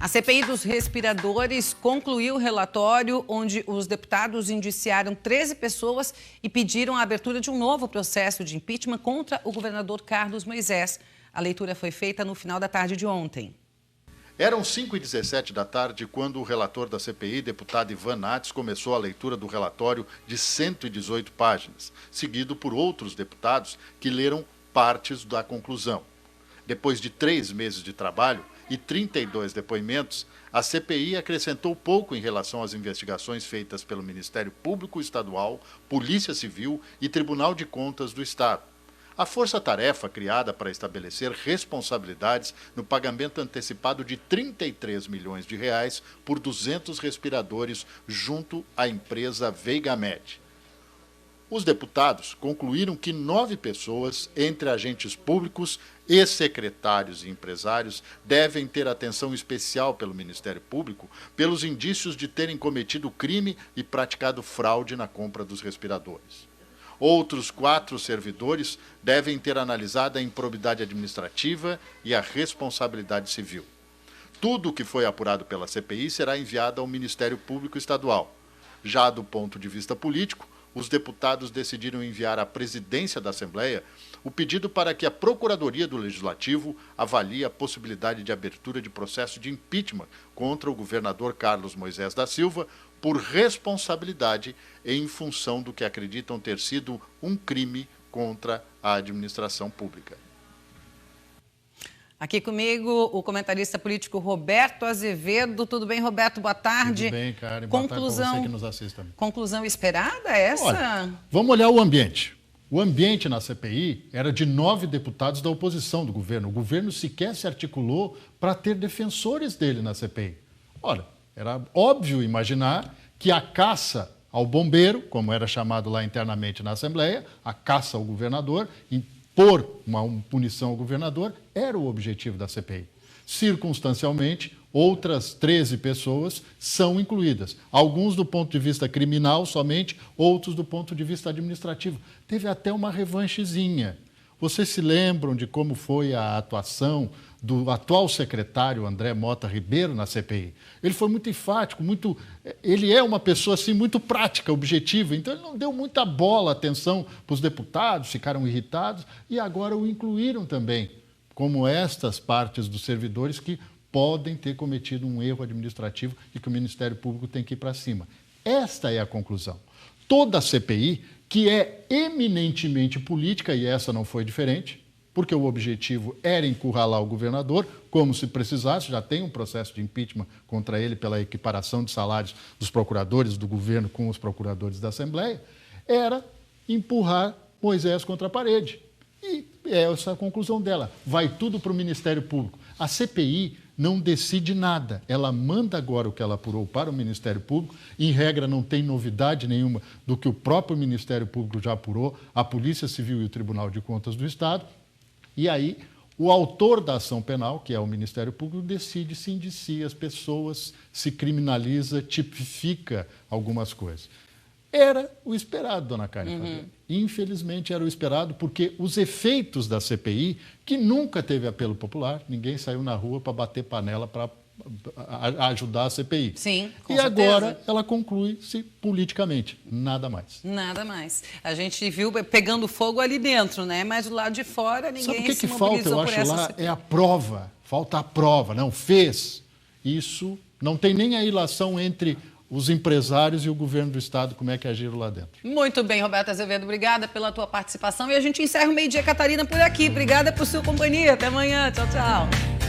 A CPI dos respiradores concluiu o relatório onde os deputados indiciaram 13 pessoas e pediram a abertura de um novo processo de impeachment contra o governador Carlos Moisés. A leitura foi feita no final da tarde de ontem. Eram 5h17 da tarde quando o relator da CPI, deputado Ivan Nats, começou a leitura do relatório de 118 páginas, seguido por outros deputados que leram partes da conclusão. Depois de 3 meses de trabalho e 32 depoimentos, a CPI acrescentou pouco em relação às investigações feitas pelo Ministério Público Estadual, Polícia Civil e Tribunal de Contas do Estado. A força-tarefa criada para estabelecer responsabilidades no pagamento antecipado de 33 milhões de reais por 200 respiradores junto à empresa Veigamed. Os deputados concluíram que 9 pessoas, entre agentes públicos e secretários e empresários, devem ter atenção especial pelo Ministério Público pelos indícios de terem cometido crime e praticado fraude na compra dos respiradores. Outros 4 servidores devem ter analisado a improbidade administrativa e a responsabilidade civil. Tudo o que foi apurado pela CPI será enviado ao Ministério Público Estadual. Já do ponto de vista político, os deputados decidiram enviar à presidência da Assembleia o pedido para que a Procuradoria do Legislativo avalie a possibilidade de abertura de processo de impeachment contra o governador Carlos Moisés da Silva por responsabilidade em função do que acreditam ter sido um crime contra a administração pública. Aqui comigo o comentarista político Roberto Azevedo. Tudo bem, Roberto? Boa tarde. Tudo bem, Karen. Boa tarde para você que nos assiste também. Conclusão esperada essa? Olha, vamos olhar o ambiente. O ambiente na CPI era de 9 deputados da oposição do governo. O governo sequer se articulou para ter defensores dele na CPI. Olha, era óbvio imaginar que a caça ao bombeiro, como era chamado lá internamente na Assembleia, a caça ao governador, impor uma punição ao governador, era o objetivo da CPI. Circunstancialmente, outras 13 pessoas são incluídas. Alguns do ponto de vista criminal somente, outros do ponto de vista administrativo. Teve até uma revanchezinha. Vocês se lembram de como foi a atuação do atual secretário André Mota Ribeiro na CPI? Ele foi muito enfático, ele é uma pessoa assim, muito prática, objetiva, então ele não deu muita bola, atenção para os deputados, ficaram irritados e agora o incluíram também, como estas partes dos servidores que podem ter cometido um erro administrativo e que o Ministério Público tem que ir para cima. Esta é a conclusão. Toda a CPI, que é eminentemente política, e essa não foi diferente, porque o objetivo era encurralar o governador, como se precisasse, já tem um processo de impeachment contra ele pela equiparação de salários dos procuradores do governo com os procuradores da Assembleia, era empurrar Moisés contra a parede. E essa é a conclusão dela. Vai tudo para o Ministério Público. A CPI não decide nada. Ela manda agora o que ela apurou para o Ministério Público. Em regra, não tem novidade nenhuma do que o próprio Ministério Público já apurou, a Polícia Civil e o Tribunal de Contas do Estado. E aí, o autor da ação penal, que é o Ministério Público, decide se indicia as pessoas, se criminaliza, tipifica algumas coisas. Era o esperado, dona Karen Fabiano. Infelizmente era o esperado, porque os efeitos da CPI, que nunca teve apelo popular, ninguém saiu na rua para bater panela para ajudar a CPI. Sim, com e certeza. Agora ela conclui-se politicamente, nada mais. Nada mais. A gente viu pegando fogo ali dentro, né? Mas do lado de fora ninguém Sabe o se que falta, eu acho, lá? CPI. É a prova. Falta a prova. Não fez. Isso não tem nem a ilação entre os empresários e o governo do Estado, como é que agiram lá dentro. Muito bem, Roberto Azevedo, obrigada pela tua participação. E a gente encerra o Meio Dia Catarina por aqui. Obrigada por sua companhia. Até amanhã. Tchau, tchau.